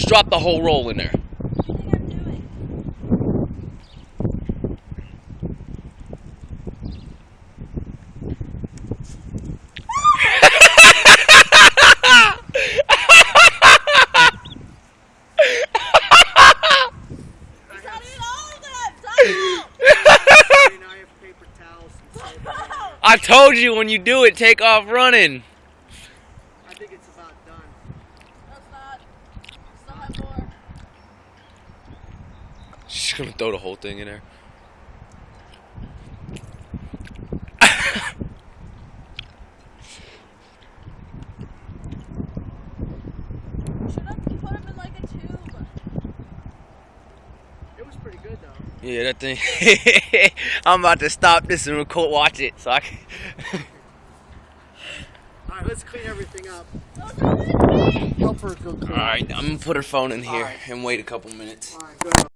Just drop the whole roll in there. What do you think I'm doing? I told you when you do it, take off running. I think it's about done. No, it's not. Still have more. She's gonna throw the whole thing in there. Should have put them in like a tube. It was pretty good though. Yeah, that thing. I'm about to stop this and record, watch it, so I can. All right, let's clean everything up. Don't do this to me! Help her go clean. All right, I'm gonna put her phone in here All right. and wait a couple minutes. All right, go.